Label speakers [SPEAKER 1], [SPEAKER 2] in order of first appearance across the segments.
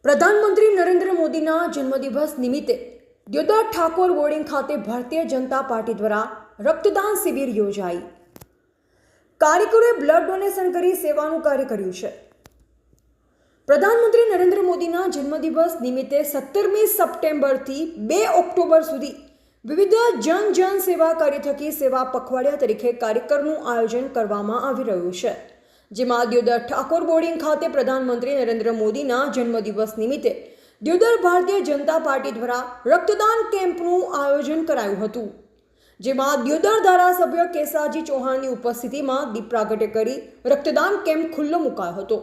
[SPEAKER 1] પ્રધાનમંત્રી નરેન્દ્ર મોદીના જન્મદિવસ નિમિત્તે દ્યોદર ઠાકોર બોર્ડિંગ ખાતે ભારતીય જનતા પાર્ટી દ્વારા રક્તદાન શિબિર યોજાઈ। કાર્યકરોએ બ્લડ ડોનેશન કરી સેવાનું કાર્ય કર્યું છે। પ્રધાનમંત્રી નરેન્દ્ર મોદીના જન્મદિવસ નિમિત્તે 17મી સપ્ટેમ્બરથી 2 ઓક્ટોબર સુધી વિવિધ જન સેવા કાર્ય થકી સેવા પખવાડિયા તરીકે કાર્યક્રમનું આયોજન કરવામાં આવી રહ્યું છે, જેમાં દ્યોદર ઠાકોર બોર્ડિંગ ખાતે પ્રધાનમંત્રી નરેન્દ્ર મોદીના જન્મદિવસ નિમિત્તે દ્યોદર ભારતીય જનતા પાર્ટી દ્વારા રક્તદાન કેમ્પનું આયોજન કરાયું હતું, જેમાં દ્યોદર ધારાસભ્ય કેસાજી ચૌહાણની ઉપસ્થિતિમાં દીપ પ્રાગટ્ય કરી રક્તદાન કેમ્પ ખુલ્લો મુકાયો હતો।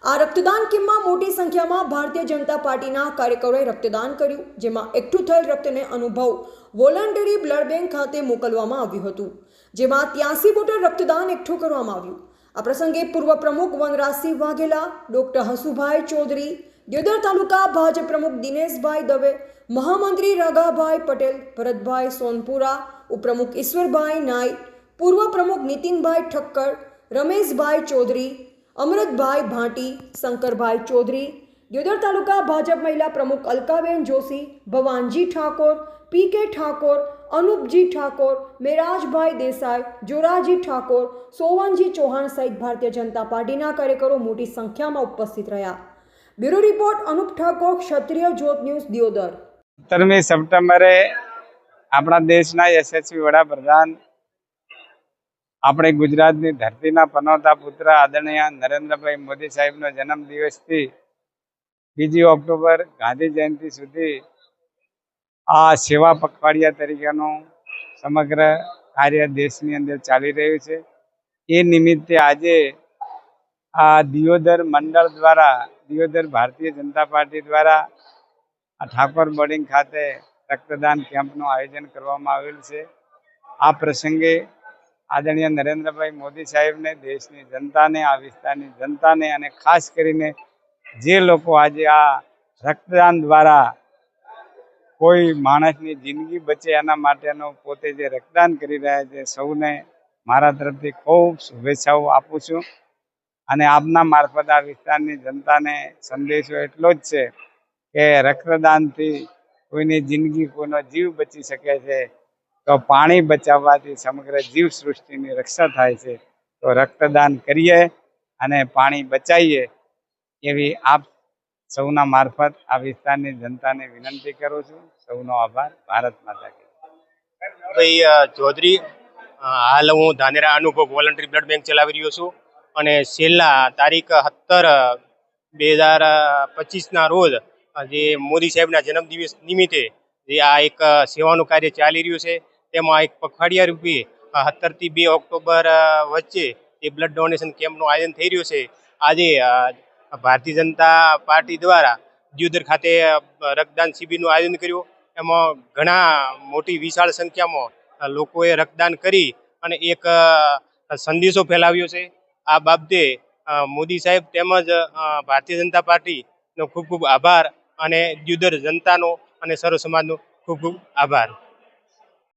[SPEAKER 1] આ રક્તદાન કેમ્પમાં મોટી સંખ્યામાં ભારતીય જનતા પાર્ટીના કાર્યકરોએ રક્તદાન કર્યું, જેમાં એકઠું થયેલ રક્તને અનુભવ વોલન્ટરી બ્લડ બેંક ખાતે મોકલવામાં આવ્યું હતું, જેમાં 83 બોટલ રક્તદાન એકઠું કરવામાં આવ્યું। આ પ્રસંગે પૂર્વ પ્રમુખ વનરાજસિંહ વાઘેલા, ડોક્ટર હસુભાઈ ચૌધરી, દ્યોદર તાલુકા ભાજપ પ્રમુખ દિનેશભાઈ દવે, મહામંત્રી રાઘાભાઈ પટેલ, ભરતભાઈ સોનપુરા, ઉપપ્રમુખ ઈશ્વરભાઈ નાઈ, પૂર્વ પ્રમુખ નીતિનભાઈ ઠક્કર, રમેશભાઈ ચૌધરી, અમૃતભાઈ ભાટી, શંકરભાઈ ચૌધરી, દ્યોદર તાલુકા ભાજપ મહિલા પ્રમુખ અલકાબેન જોશી, ભવાનજી ઠાકોર, પીકે ઠાકોર, અનુપજી ઠાકોર, મેરાજભાઈ દેસાઈ, જોરાજી ઠાકોર, સોવનજી ચૌહાણ સહિત ભારતીય જનતા પાર્ટીના કાર્યકરો મોટી સંખ્યામાં ઉપસ્થિત રહ્યા। બ્યુરો રિપોર્ટ અનુપ ઠાકોર, ક્ષત્રિય જ્યોત ન્યૂઝ, દ્યોદર।
[SPEAKER 2] 17મી સપ્ટેમ્બરે આપણા દેશના યશસ્વી વડાપ્રધાન, આપણે ગુજરાતની ધરતીના પનોતા પુત્ર આદરણીય નરેન્દ્રભાઈ મોદી સાહેબનો જન્મદિવસથી 2 ઓક્ટોબર ગાંધી જયંતિ સુધી આ સેવા પખવાડિયા તરીકેનું સમગ્ર કાર્ય દેશની અંદર ચાલી રહ્યું છે। એ નિમિત્તે આજે આ દિયોદર મંડળ દ્વારા, દિયોદર ભારતીય જનતા પાર્ટી દ્વારા આ ઠાકોર બોર્ડિંગ ખાતે રક્તદાન કેમ્પનું આયોજન કરવામાં આવેલ છે। આ પ્રસંગે આદરણીય નરેન્દ્રભાઈ મોદી સાહેબને, દેશની જનતાને, આ વિસ્તારની જનતાને અને ખાસ કરીને જે લોકો આજે આ રક્તદાન દ્વારા કોઈ માણસની જિંદગી બચે એના માટેનો પોતે જે રક્તદાન કરી રહ્યા છે, સૌને મારા તરફથી ખૂબ શુભેચ્છાઓ આપું છું। અને આપના મારફત આ વિસ્તારની જનતાને સંદેશો એટલો જ છે કે રક્તદાનથી કોઈની જિંદગી, કોઈનો જીવ બચી શકે છે, તો પાણી બચાવવાથી સમગ્ર જીવ સૃષ્ટિની રક્ષા થાય છે। તો રક્તદાન કરીએ અને પાણી બચાવીએ એવી આપ સૌના મારફત આ વિસ્તારની જનતાને વિનંતી કરું છું। સૌનો આભાર। ભારત માતા કી જય।
[SPEAKER 3] ભાઈ ચૌધરી, હાલ હું ધાનેરા અનુભવ વોલન્ટરી બ્લડ બેંક ચલાવી રહ્યો છું અને છેલ્લા તારીખ 17/2025ના રોજ જે મોદી સાહેબના જન્મદિવસ નિમિત્તે જે આ એક સેવાનું કાર્ય ચાલી રહ્યું છે, તેમાં એક પખવાડિયા રૂપી 17 થી 2 ઓક્ટોબર વચ્ચે એ બ્લડ ડોનેશન કેમ્પનું આયોજન થઈ રહ્યું છે। આજે ભારતીય જનતા પાર્ટી દ્વારા દ્યોદર ખાતે રક્તદાન શિબિરનું આયોજન કર્યું। એમાં ઘણા મોટી વિશાળ સંખ્યામાં લોકોએ રક્તદાન કરી અને એક સંદેશો ફેલાવ્યો છે। આ બાબતે મોદી સાહેબ તેમજ ભારતીય જનતા પાર્ટીનો ખૂબ ખૂબ આભાર અને દ્યોદર જનતાનો અને સર્વ સમાજનો ખૂબ ખૂબ આભાર।